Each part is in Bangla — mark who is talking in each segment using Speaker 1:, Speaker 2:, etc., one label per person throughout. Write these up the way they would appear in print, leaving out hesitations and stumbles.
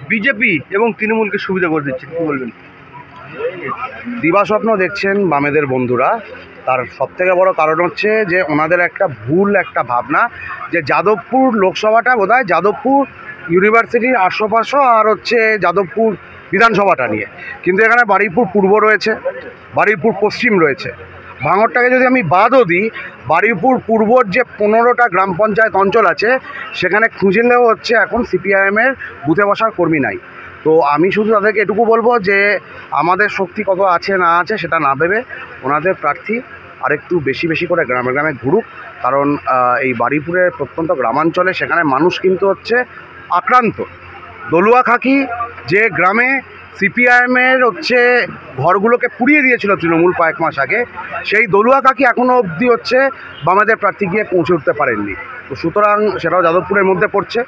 Speaker 1: বিজেপি এবং তৃণমূলকে সুবিধা করে দিচ্ছে, কি বলবেন?
Speaker 2: দিবাস্বপ্ন দেখছেন বামেদের বন্ধুরা। তার সবথেকে বড় কারণ হচ্ছে যে ওনাদের একটা ভুল একটা ভাবনা যে যাদবপুর লোকসভাটা বোধহয় যাদবপুর ইউনিভার্সিটির আশেপাশে আর হচ্ছে যাদবপুর বিধানসভাটা নিয়ে, কিন্তু এখানে বারুইপুর পূর্ব রয়েছে, বারুইপুর পশ্চিম রয়েছে। ভাঙড়টাকে যদি আমি বাদও দিই, বারুইপুর পূর্বর যে 15টা গ্রাম পঞ্চায়েত অঞ্চল আছে সেখানে খুঁজলেও হচ্ছে এখন সিপিআইএমের বুথে বসার কর্মী নাই। তো আমি শুধু তাদেরকে এটুকু বলবো যে আমাদের শক্তি কত আছে না আছে সেটা না ভেবে ওনাদের প্রার্থী আরেকটু বেশি বেশি করে গ্রামে গ্রামে ঘুরুক, কারণ এই বারুইপুরের প্রত্যন্ত গ্রামাঞ্চলে সেখানে মানুষ কিন্তু হচ্ছে আক্রান্ত। দলুয়া খাকি যে গ্রামে সিপিআইএমের হচ্ছে ঘরগুলোকে পুড়িয়ে দিয়েছিল তৃণমূল কয়েক মাস আগে, সেই দলুয়া কাকি এখনও অবধি হচ্ছে বামেদের প্রার্থী গিয়ে পৌঁছে উঠতে পারেননি। তো সুতরাং সেটাও যাদবপুরের মধ্যে পড়ছে।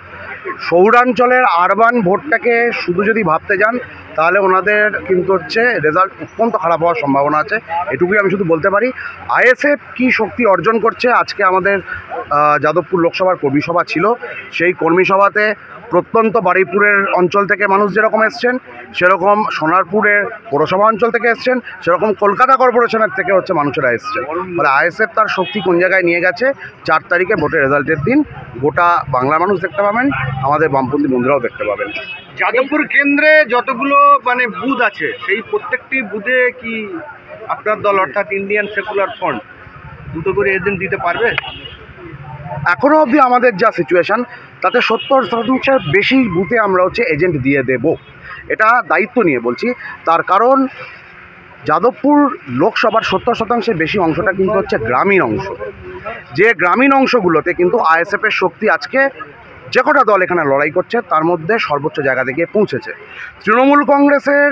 Speaker 2: শহরাঞ্চলের আরবান ভোটটাকে শুধু যদি ভাবতে যান তাহলে ওনাদের কিন্তু হচ্ছে রেজাল্ট অত্যন্ত খারাপ হওয়ার সম্ভাবনা আছে। এটুকুই আমি শুধু বলতে পারি। আইএসএফ কি শক্তি অর্জন করছে, আজকে আমাদের যাদবপুর লোকসভার কর্মী সভা ছিল, সেই কর্মী সভাতে প্রত্যন্ত বারুইপুরের অঞ্চল থেকে মানুষ যেরকম এসছেন, সেরকম সোনারপুরের পৌরসভা অঞ্চল থেকে এসছেন, সেরকম কলকাতা কর্পোরেশনের থেকে হচ্ছে মানুষেরা এসছেন। ফলে আইএসএফ তার শক্তি কোন জায়গায় নিয়ে গেছে 4 তারিখে ভোটের রেজাল্টের দিন গোটা বাংলার মানুষ দেখতে পাবেন, আমাদের বামপন্থী বন্ধুরাও দেখতে পাবেন।
Speaker 1: যাদবপুর কেন্দ্রে যতগুলো বুথ আছে সেই প্রত্যেকটি বুথে কি আপনার দল অর্থাৎ ইন্ডিয়ান সেকুলার ফ্রন্ট দুটো করে এজেন্ট দিতে পারবে?
Speaker 2: এখনও অবধি আমাদের যা সিচুয়েশান তাতে 70% বেশি বুথে আমরা হচ্ছে এজেন্ট দিয়ে দেব, এটা দায়িত্ব নিয়ে বলছি। তার কারণ যাদবপুর লোকসভার 70% বেশি অংশটা কিন্তু হচ্ছে গ্রামীণ অংশ, যে গ্রামীণ অংশগুলোতে কিন্তু আইএসএফের শক্তি আজকে যে কটা দল এখানে লড়াই করছে তার মধ্যে সর্বোচ্চ জায়গাতে গিয়ে পৌঁছেছে। তৃণমূল কংগ্রেসের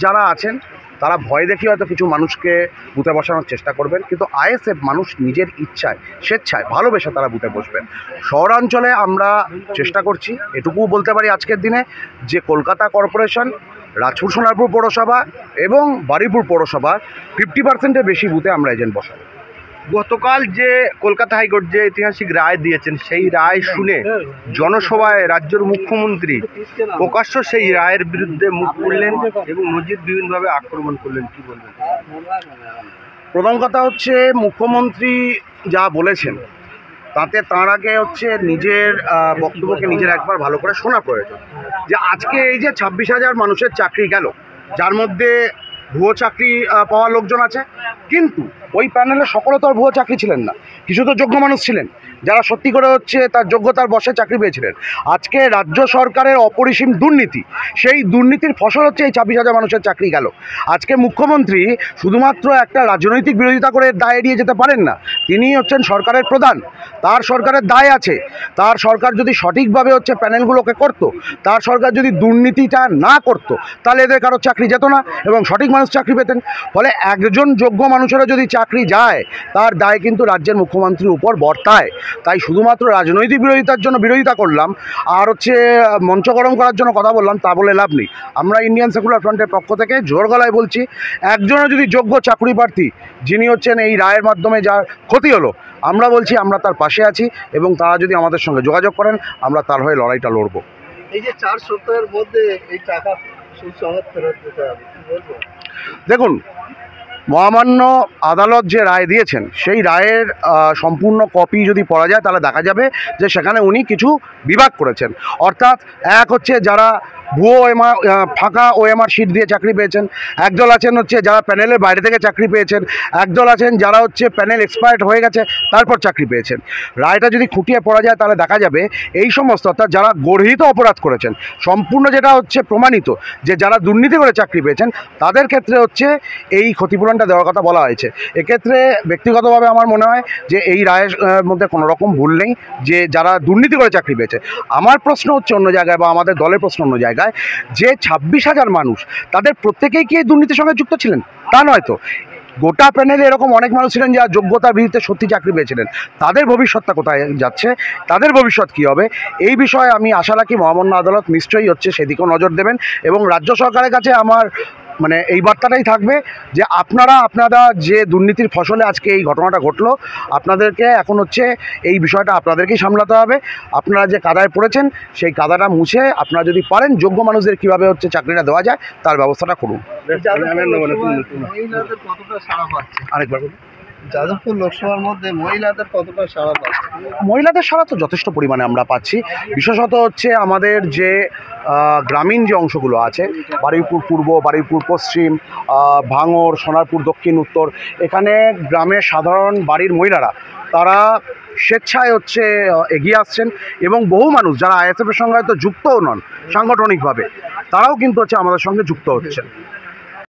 Speaker 2: যারা আছেন তারা ভয় দেখিয়ে হয়তো কিছু মানুষকে বুথে বসানোর চেষ্টা করবেন, কিন্তু আইএসএফ মানুষ নিজের ইচ্ছায় স্বেচ্ছায় ভালোবেসে তারা বুথে বসবেন। শহরাঞ্চলে আমরা চেষ্টা করছি, এটুকুও বলতে পারি আজকের দিনে যে কলকাতা কর্পোরেশন, রাজপুর সোনারপুর পৌরসভা এবং বারুইপুর পৌরসভা 50%-এর বেশি বুথে আমরা এজেন্ট বসাবো।
Speaker 1: গতকাল যে কলকাতা হাইকোর্ট যে ঐতিহাসিক রায় দিয়েছেন সেই রায় শুনে জনসভায় রাজ্যের মুখ্যমন্ত্রী প্রকাশ্য সেই রায়ের বিরুদ্ধে মুখ খুললেন এবং মসজিদ বিভিন্নভাবে আক্রমণ করলেন, কি বলবেন?
Speaker 2: প্রথম কথা হচ্ছে মুখ্যমন্ত্রী যা বলেছেন তাতে তাঁর আগে হচ্ছে নিজের বক্তব্যকে নিজের একবার ভালো করে শোনা প্রয়োজন। যে আজকে এই যে 26,000 মানুষের চাকরি গেল, যার মধ্যে ভুয়ো চাকরি পাওয়া লোকজন আছে, কিন্তু ওই প্যানেলে সকলে তো আর ভুয়ো চাকরি ছিলেন না, কিছু তো যোগ্য মানুষ ছিলেন যারা সত্যি করে হচ্ছে তার যোগ্যতার বশে চাকরি পেয়েছিলেন। আজকে রাজ্য সরকারের অপরিসীম দুর্নীতি, সেই দুর্নীতির ফসল হচ্ছে এই 26,000 মানুষের চাকরি গেল। আজকে মুখ্যমন্ত্রী শুধুমাত্র একটা রাজনৈতিক বিরোধিতা করে দায় এড়িয়ে যেতে পারেন না, তিনি হচ্ছেন সরকারের প্রধান, তার সরকারের দায় আছে। তার সরকার যদি সঠিকভাবে হচ্ছে প্যানেলগুলোকে করতো, তার সরকার যদি দুর্নীতিটা না করতো, তাহলে এদের কারো চাকরি যেত না এবং সঠিক মানুষ চাকরি পেতেন। ফলে একজন যোগ্য মানুষেরা যদি চাকরি যায় তার দায় কিন্তু রাজ্যের মুখ্যমন্ত্রীর উপর বর্তায়। তাই শুধুমাত্র রাজনৈতিক বিরোধিতার জন্য বিরোধিতা করলাম আর হচ্ছে মঞ্চ গরম করার জন্য কথা বললাম তা বলে লাভ নেই। আমরা ইন্ডিয়ান সেকুলার ফ্রন্টের পক্ষ থেকে জোর গলায় বলছি, একজনও যদি যোগ্য চাকরি প্রার্থী যিনি হচ্ছেন এই রায়ের মাধ্যমে যার ক্ষতি হলো, আমরা বলছি আমরা তার পাশে আছি এবং তারা যদি আমাদের সঙ্গে যোগাযোগ করেন আমরা তার হয়ে লড়াইটা লড়ব।
Speaker 1: এই যে 4 সপ্তাহের মধ্যে এই টাকা সুসংহত ফেরত দিতে হবে, কি বলবো?
Speaker 2: দেখুন, মহামান্য আদালত যে রায় দিয়েছেন সেই রায়ের সম্পূর্ণ কপি যদি পড়া যায় তাহলে দেখা যাবে যে সেখানে উনি কিছু বিভাগ করেছেন। অর্থাৎ এক হচ্ছে যারা ভুয়ো ফাঁকা ওএমআর শিট দিয়ে চাকরি পেয়েছেন, একদল আছেন হচ্ছে যারা প্যানেলের বাইরে থেকে চাকরি পেয়েছেন, একদল আছেন যারা হচ্ছে প্যানেল এক্সপায়ার্ড হয়ে গেছে তারপর চাকরি পেয়েছেন। রায়টা যদি খুঁটিয়ে পড়া যায় তাহলে দেখা যাবে এই সমস্ত অর্থাৎ যারা গর্হিত অপরাধ করেছেন, সম্পূর্ণ যেটা হচ্ছে প্রমাণিত যে যারা দুর্নীতি করে চাকরি পেয়েছেন তাদের ক্ষেত্রে হচ্ছে এই ক্ষতিপূরণটা দেওয়ার কথা বলা হয়েছে। এক্ষেত্রে ব্যক্তিগতভাবে আমার মনে হয় যে এই রায়ের মধ্যে কোনো রকম ভুল নেই, যে যারা দুর্নীতি করে চাকরি পেয়েছে। আমার প্রশ্ন হচ্ছে অন্য জায়গায় বা আমাদের দলের প্রশ্ন অন্য জায়গায়, যে 26,000 মানুষ তাদের প্রত্যেকেই কি এই দুর্নীতির সঙ্গে যুক্ত ছিলেন? তা নয় তো। গোটা প্যানেলে এরকম অনেক মানুষ ছিলেন যারা যোগ্যতার ভিত্তিতে সত্যি চাকরি পেয়েছিলেন। তাদের ভবিষ্যৎটা কোথায় যাচ্ছে, তাদের ভবিষ্যৎ কী হবে, এই বিষয়ে আমি আশা রাখি মহামান্য আদালত নিশ্চয়ই হচ্ছে সেদিকেও নজর দেবেন এবং রাজ্য সরকারের কাছে আমার মানে এই বার্তাটাই থাকবে যে আপনারা যে দুর্নীতির ফসলে আজকে এই ঘটনাটা ঘটলো, আপনাদেরকে এখন হচ্ছে এই বিষয়টা আপনাদেরকেই সামলাতে হবে। আপনারা যে কাদায় পড়েছেন সেই কাদাটা মুছে আপনারা যদি পারেন যোগ্য মানুষদের কীভাবে হচ্ছে চাকরিটা দেওয়া যায় তার ব্যবস্থাটা করুন।
Speaker 3: মহিলাদের কতটা সাড়া পাচ্ছে?
Speaker 2: আরেকবার বলুন।
Speaker 3: যাদবপুর লোকসভার মধ্যে মহিলাদের কতটা সাড়া পাচ্ছে?
Speaker 2: মহিলাদের সারা তো যথেষ্ট পরিমাণে আমরা পাচ্ছি, বিশেষত হচ্ছে আমাদের যে গ্রামীণ যে অংশগুলো আছে, বারুইপুর পূর্ব, বারুইপুর পশ্চিম, ভাঙড়, সোনারপুর দক্ষিণ, উত্তর, এখানে গ্রামের সাধারণ বাড়ির মহিলারা তারা স্বেচ্ছায় হচ্ছে এগিয়ে আসছেন এবং বহু মানুষ যারা আইএসএফের সঙ্গে হয়তো যুক্তও নন সাংগঠনিকভাবে, তারাও কিন্তু হচ্ছে আমাদের সঙ্গে যুক্ত হচ্ছেন।